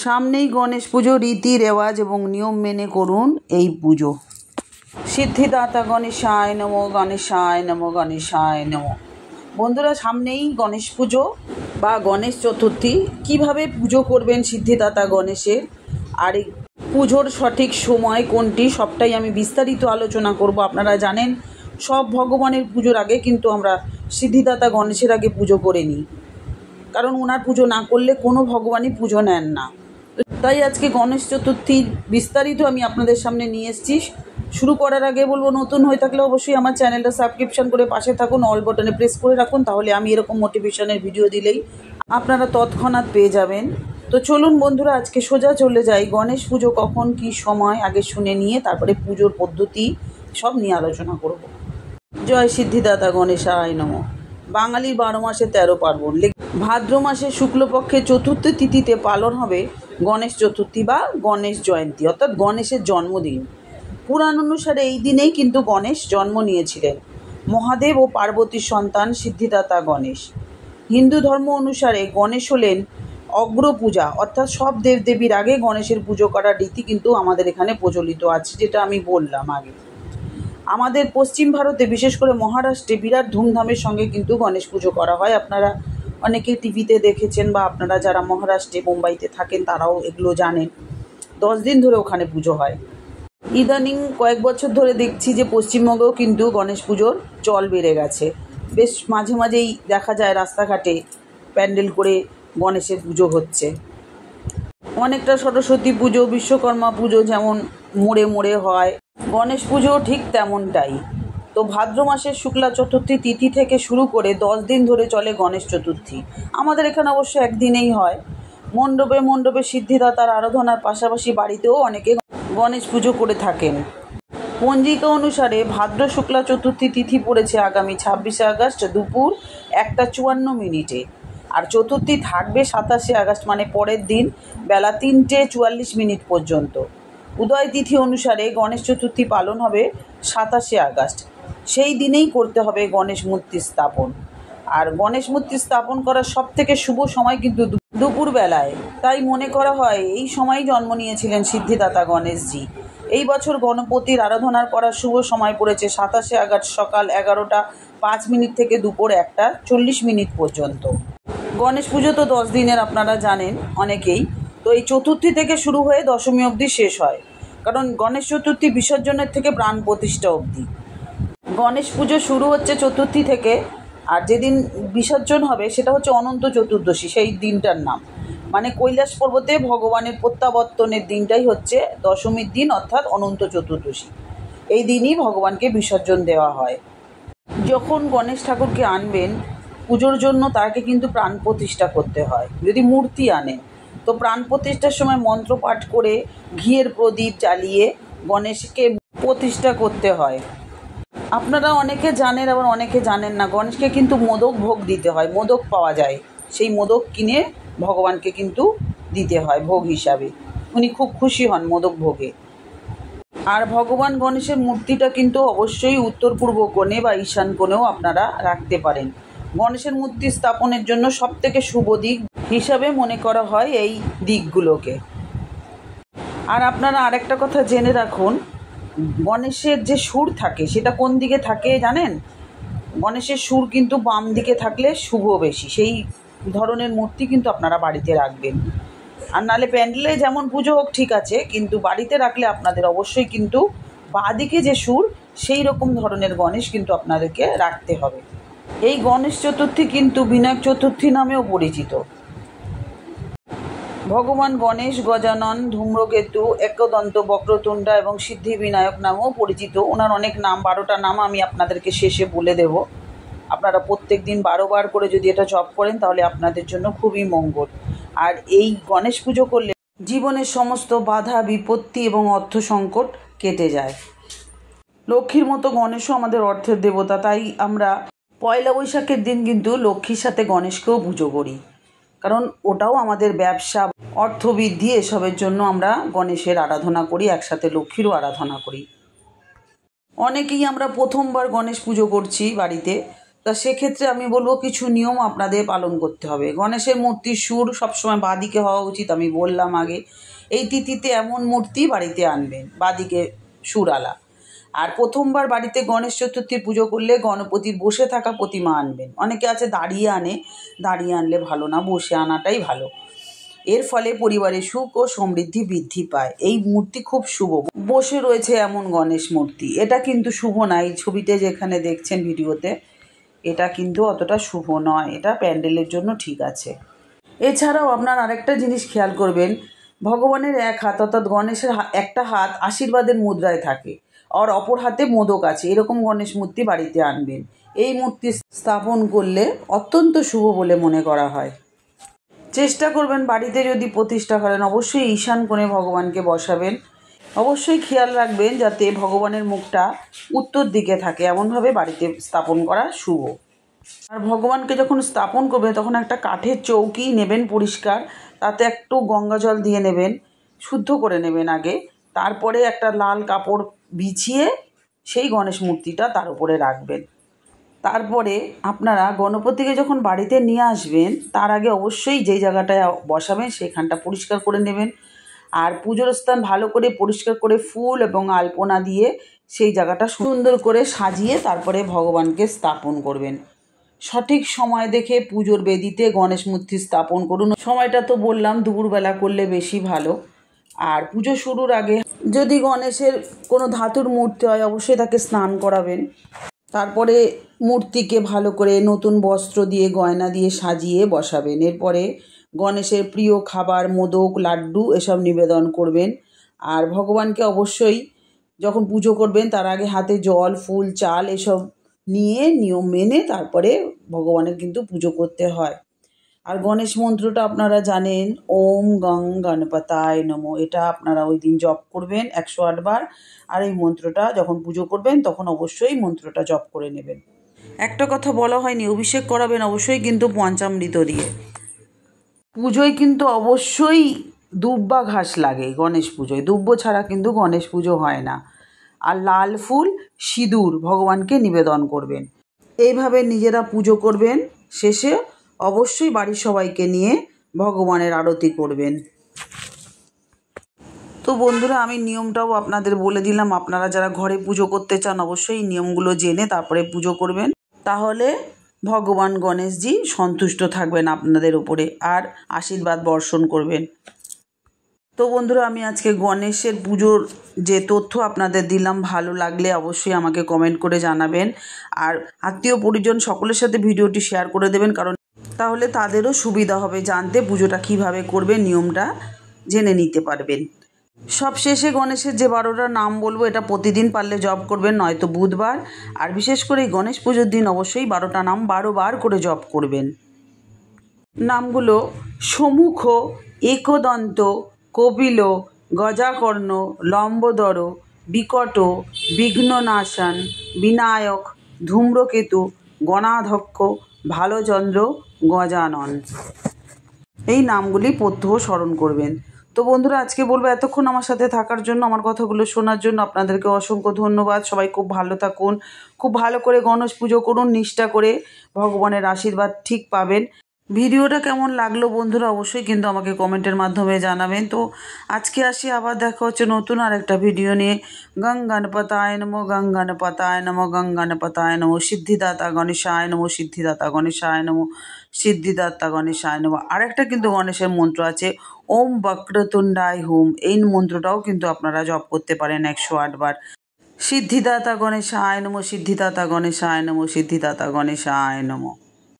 সামনেই গণেশ পুজো, রীতি রেওয়াজ এবং নিয়ম মেনে করুন এই পুজো। সিদ্ধিদাতা গণেশায় নমো, গণেশায় নমো, গণেশায় নমো। বন্ধুরা, সামনেই গণেশ পুজো বা গণেশ চতুর্থী। কিভাবে পুজো করবেন সিদ্ধিদাতা গণেশের আর এই পুজোর সঠিক সময় কোনটি, সবটাই আমি বিস্তারিত আলোচনা করব। আপনারা জানেন সব ভগবানের পুজোর আগে কিন্তু আমরা সিদ্ধিদাতা গণেশের আগে পুজো করে নিই, কারণ ওনার পুজো না করলে কোনো ভগবানই পুজো নেন না। তাই আজকে গণেশ চতুর্থীর বিস্তারিত আমি আপনাদের সামনে নিয়ে এসেছি। শুরু করার আগে বলবো, নতুন হয়ে থাকলে অবশ্যই আমার চ্যানেলটা সাবস্ক্রিপশন করে পাশে থাকুন, অল বাটনে প্রেস করে রাখুন, তাহলে আমি এরকম মোটিভেশনের ভিডিও দিলেই আপনারা তৎক্ষণাৎ পেয়ে যাবেন। তো চলুন বন্ধুরা, আজকে সোজা চলে যাই গণেশ পুজো কখন কী সময় আগে শুনে নিয়ে তারপরে পুজোর পদ্ধতি সব নিয়ে আলোচনা করব। জয় সিদ্ধিদাতা গণেশায় নমঃ। বাঙালির 12 মাসে 13 পার্বণ। ভাদ্র মাসে শুক্লপক্ষে চতুর্থ তিথিতে পালন হবে গণেশ চতুর্থী বা গণেশ জয়ন্তী, অর্থাৎ গণেশের জন্মদিন। পুরাণ অনুসারে এই দিনেই কিন্তু গণেশ জন্ম নিয়েছিলেন। মহাদেব ও পার্বতীর সন্তান সিদ্ধিদাতা গণেশ। হিন্দু ধর্ম অনুসারে গণেশ হলেন অগ্রপূজা, অর্থাৎ সব দেবদেবীর আগে গণেশের পুজো করার রীতি কিন্তু আমাদের এখানে প্রচলিত আছে, যেটা আমি বললাম আগে। আমাদের পশ্চিম ভারতে, বিশেষ করে মহারাষ্ট্রে বিরাট ধুমধামের সঙ্গে কিন্তু গণেশ পুজো করা হয়। আপনারা অনেকে টিভিতে দেখেছেন বা আপনারা যারা মহারাষ্ট্রে মুম্বাইতে থাকেন তারাও এগুলো জানেন। 10 দিন ধরে ওখানে পুজো হয়। ইদানিং কয়েক বছর ধরে দেখছি যে পশ্চিমবঙ্গেও কিন্তু গণেশ পুজোর চল বেড়ে গেছে। বেশ মাঝে মাঝেই দেখা যায় রাস্তাঘাটে প্যান্ডেল করে গণেশের পুজো হচ্ছে। অনেকটা সরস্বতী পুজো, বিশ্বকর্মা পুজো যেমন মোড়ে মোড়ে হয়, গণেশ পুজো ঠিক তেমনটাই। তো ভাদ্র মাসের শুক্লা চতুর্থী তিথি থেকে শুরু করে 10 দিন ধরে চলে গণেশ চতুর্থী। আমাদের এখানে অবশ্য একদিনেই হয়। মণ্ডপে মণ্ডপে সিদ্ধিদাতার আরাধনার পাশাপাশি বাড়িতেও অনেকে গণেশ পুজো করে থাকেন। পঞ্জিকা অনুসারে ভাদ্র শুক্লা চতুর্থী তিথি পড়েছে আগামী 26 আগস্ট দুপুর 1:54 আর চতুর্থী থাকবে 27 আগস্ট, মানে পরের দিন বেলা 3:44 পর্যন্ত। উদয় তিথি অনুসারে গণেশ চতুর্থী পালন হবে 27 আগস্ট। সেই দিনেই করতে হবে গণেশ মূর্তি স্থাপন। আর গণেশ মূর্তি স্থাপন করার সব থেকে শুভ সময় কিন্তু দুপুরবেলায়। তাই মনে করা হয় এই সময় জন্ম নিয়েছিলেন সিদ্ধিদাতা গণেশজি। এই বছর গণপতির আরাধনার করার শুভ সময় পড়েছে 27 আগস্ট সকাল 11:05 থেকে দুপুর 1:40 পর্যন্ত। গণেশ পুজো তো 10 দিনের, আপনারা জানেন অনেকেই। তো এই চতুর্থী থেকে শুরু হয়ে দশমী অবধি শেষ হয়, কারণ গণেশ চতুর্থী বিসর্জনের থেকে প্রাণ প্রতিষ্ঠা অবধি। গণেশ পুজো শুরু হচ্ছে চতুর্থী থেকে, আর যেদিন বিসর্জন হবে সেটা হচ্ছে অনন্ত চতুর্দশী। সেই দিনটার নাম, মানে কৈলাস পর্বতে ভগবানের প্রত্যাবর্তনের দিনটাই হচ্ছে দশমীর দিন, অর্থাৎ অনন্ত চতুর্দশী। এই দিনই ভগবানকে বিসর্জন দেওয়া হয়। যখন গণেশ ঠাকুরকে আনবেন পুজোর জন্য, তাকে কিন্তু প্রাণ প্রতিষ্ঠা করতে হয়। যদি মূর্তি আনেন তো প্রাণ প্রতিষ্ঠার সময় মন্ত্র পাঠ করে ঘিয়ের প্রদীপ জ্বালিয়ে গণেশকে প্রতিষ্ঠা করতে হয়। আপনারা অনেকে জানেন, আবার অনেকে জানেন না, গণেশকে কিন্তু মোদক ভোগ দিতে হয়। মোদক পাওয়া যায়, সেই মোদক কিনে ভগবানকে কিন্তু দিতে হয় ভোগ হিসাবে। উনি খুব খুশি হন মোদক ভোগে। আর ভগবান গণেশের মূর্তিটা কিন্তু অবশ্যই উত্তর পূর্ব কোণে বা ঈশান কোণেও আপনারা রাখতে পারেন। গণেশের মূর্তি স্থাপনের জন্য সবথেকে শুভ দিক হিসাবে মনে করা হয় এই দিকগুলোকে। আর আপনারা আরেকটা কথা জেনে রাখুন, গণেশের যে সুর থাকে সেটা কোন দিকে থাকে জানেন? গণেশের সুর কিন্তু বাম দিকে থাকলে শুভ বেশি। সেই ধরনের মূর্তি কিন্তু আপনারা বাড়িতে রাখবেন। আর নাহলে প্যান্ডেলে যেমন পুজো হোক ঠিক আছে, কিন্তু বাড়িতে রাখলে আপনাদের অবশ্যই কিন্তু বাঁ দিকে যে সুর সেই রকম ধরনের গণেশ কিন্তু আপনাদেরকে রাখতে হবে। এই গণেশ চতুর্থী কিন্তু বিনায়ক চতুর্থী নামেও পরিচিত। ভগবান গণেশ গজানন, ধূম্রকেতু, একদন্ত, বক্রতুণ্ডা এবং সিদ্ধি বিনায়ক নামেও পরিচিত। ওনার অনেক নাম, 12টা নাম আমি আপনাদেরকে শেষে বলে দেব। আপনারা প্রত্যেক দিন 12 বার করে যদি এটা জপ করেন তাহলে আপনাদের জন্য খুবই মঙ্গল। আর এই গণেশ পুজো করলে জীবনের সমস্ত বাধা বিপত্তি এবং অর্থ সংকট কেটে যায়। লক্ষ্মীর মতো গণেশও আমাদের অর্থের দেবতা, তাই আমরা পয়লা বৈশাখের দিন কিন্তু লক্ষ্মীর সাথে গণেশকেও পুজো করি, কারণ ওটাও আমাদের ব্যবসা, অর্থবৃদ্ধি, এসবের জন্য আমরা গণেশের আরাধনা করি, একসাথে লক্ষ্মীরও আরাধনা করি। অনেকেই আমরা প্রথমবার গণেশ পুজো করছি বাড়িতে, তা সেক্ষেত্রে আমি বলবো কিছু নিয়ম আপনাদের পালন করতে হবে। গণেশের মূর্তির সুর সবসময় বাঁদিকে হওয়া উচিত, আমি বললাম আগে। এই তিথিতে এমন মূর্তি বাড়িতে আনবেন বাঁদিকে সুরআলা। আর প্রথমবার বাড়িতে গণেশ চতুর্থীর পুজো করলে গণপতির বসে থাকা প্রতিমা আনবেন। অনেকে আছে দাঁড়িয়ে আনে, দাঁড়িয়ে আনলে ভালো না, বসে আনাটাই ভালো। এর ফলে পরিবারে সুখ ও সমৃদ্ধি বৃদ্ধি পায়। এই মূর্তি খুব শুভ। বসে রয়েছে এমন গণেশ মূর্তি, এটা কিন্তু শুভ না। এই ছবিতে যেখানে দেখছেন ভিডিওতে, এটা কিন্তু অতটা শুভ নয়, এটা প্যান্ডেলের জন্য ঠিক আছে। এছাড়াও আপনার আরেকটা জিনিস খেয়াল করবেন, ভগবানের এক হাত অর্থাৎ গণেশের একটা হাত আশীর্বাদের মুদ্রায় থাকে, আর অপর হাতে মোদক আছে, এরকম গণেশ মূর্তি বাড়িতে আনবেন। এই মূর্তি স্থাপন করলে অত্যন্ত শুভ বলে মনে করা হয়। চেষ্টা করবেন বাড়িতে যদি প্রতিষ্ঠা করেন অবশ্যই ঈশান কোণে ভগবানকে বসাবেন। অবশ্যই খেয়াল রাখবেন যাতে ভগবানের মুখটা উত্তর দিকে থাকে, এমনভাবে বাড়িতে স্থাপন করা শুভ। আর ভগবানকে যখন স্থাপন করবেন তখন একটা কাঠের চৌকি নেবেন পরিষ্কার, তাতে একটু গঙ্গা জল দিয়ে নেবেন, শুদ্ধ করে নেবেন আগে। তারপরে একটা লাল কাপড় বিছিয়ে সেই গণেশ মূর্তিটা তার উপরে রাখবেন। তারপরে আপনারা গণপতিকে যখন বাড়িতে নিয়ে আসবেন তার আগে অবশ্যই যেই জায়গাটায় বসাবেন সেখানটা পরিষ্কার করে নেবেন। আর পুজোর স্থান ভালো করে পরিষ্কার করে ফুল এবং আলপনা দিয়ে সেই জায়গাটা সুন্দর করে সাজিয়ে তারপরে ভগবানকে স্থাপন করবেন। সঠিক সময় দেখে পুজোর বেদিতে গণেশ মূর্তি স্থাপন করুন। সময়টা তো বললাম দুপুরবেলা করলে বেশি ভালো। আর পুজো শুরুর আগে যদি গণেশের কোনো ধাতুর মূর্তি হয় অবশ্যই তাকে স্নান করাবেন। তারপরে মূর্তিকে ভালো করে নতুন বস্ত্র দিয়ে গয়না দিয়ে সাজিয়ে বসাবেন। এরপরে গণেশের প্রিয় খাবার মোদক লাড্ডু এসব নিবেদন করবেন। আর ভগবানকে অবশ্যই যখন পুজো করবেন তার আগে হাতে জল ফুল চাল এসব নিয়ে নিয়ম মেনে তারপরে ভগবানের কিন্তু পুজো করতে হয়। আর গণেশ মন্ত্রটা আপনারা জানেন, ওম গং গণপতায় নমঃ, এটা আপনারা ওই দিন জপ করবেন 108 বার। আর এই মন্ত্রটা যখন পুজো করবেন তখন অবশ্যই মন্ত্রটা জপ করে নেবেন। একটা কথা বলা হয়নি, অভিষেক করাবেন অবশ্যই কিন্তু পঞ্চামৃত দিয়ে। পুজোয় কিন্তু অবশ্যই দুব্বা ঘাস লাগে, গণেশ পুজোয় দুব্ব ছাড়া কিন্তু গণেশ পুজো হয় না। আর লাল ফুল সিঁদুর ভগবানকে নিবেদন করবেন। এইভাবে নিজেরা পুজো করবেন, শেষে অবশ্যই বাড়ির সবাইকে নিয়ে ভগবানের আরতি করবেন। তো বন্ধুরা আমি নিয়মটাও আপনাদের বলে দিলাম, আপনারা যারা ঘরে পুজো করতে চান অবশ্যই নিয়মগুলো জেনে তারপরে পুজো করবেন, তাহলে ভগবান গণেশজি সন্তুষ্ট থাকবেন আপনাদের উপরে আর আশীর্বাদ বর্ষণ করবেন। তো বন্ধুরা আমি আজকে গণেশের পুজোর যে তথ্য আপনাদের দিলাম, ভালো লাগলে অবশ্যই আমাকে কমেন্ট করে জানাবেন। আর আত্মীয় পরিজন সকলের সাথে ভিডিওটি শেয়ার করে দেবেন, কারণ তাহলে তাদেরও সুবিধা হবে জানতে পুজোটা কিভাবে করবেন, নিয়মটা জেনে নিতে পারবেন। সবশেষে গণেশের যে 12টা নাম বলবো এটা প্রতিদিন পারলে জপ করবেন, নয়তো বুধবার। আর বিশেষ করে এই গণেশ পুজোর দিন অবশ্যই 12টা নাম 12 বার করে জপ করবেন। নামগুলো সমুখ, একদন্ত, কপিল, গজাকর্ণ, লম্বোদর, বিকট, বিঘ্ননাশন, বিনায়ক, ধূম্রকেতু, গণাধ্যক্ষ, ভালচন্দ্র, গজানন। এই নামগুলি প্রত্যহ স্মরণ করবেন। তো বন্ধুরা আজকে বলবো এতক্ষণ আমার সাথে থাকার জন্য, আমার কথাগুলো শোনার জন্য আপনাদেরকে অসংখ্য ধন্যবাদ। সবাই খুব ভালো থাকুন, খুব ভালো করে গণেশ পুজো করুন, নিষ্ঠা করে ভগবানের আশীর্বাদ ঠিক পাবেন। ভিডিওটা কেমন লাগলো বন্ধুরা অবশ্যই কিন্তু আমাকে কমেন্টের মাধ্যমে জানাবেন। তো আজকে আসি, আবার দেখা হচ্ছে নতুন আর একটা ভিডিও নিয়ে। গং গণপতায় নমঃ, গং গণপতায় নমঃ, গং গণপতায় নমঃ, সিদ্ধিদাতা গণেশায় নমঃ, সিদ্ধিদাতা গণেশায় নমঃ, সিদ্ধিদাতা গণেশায় নমঃ। আরেকটা কিন্তু গণেশের মন্ত্র আছে, ওম বক্রতুণ্ডায় হুম, এই মন্ত্রটাও কিন্তু আপনারা জপ করতে পারেন 108 বার। সিদ্ধিদাতা গণেশায় নমঃ, সিদ্ধিদাতা গণেশায় নমঃ, সিদ্ধিদাতা গণেশায় নমঃ।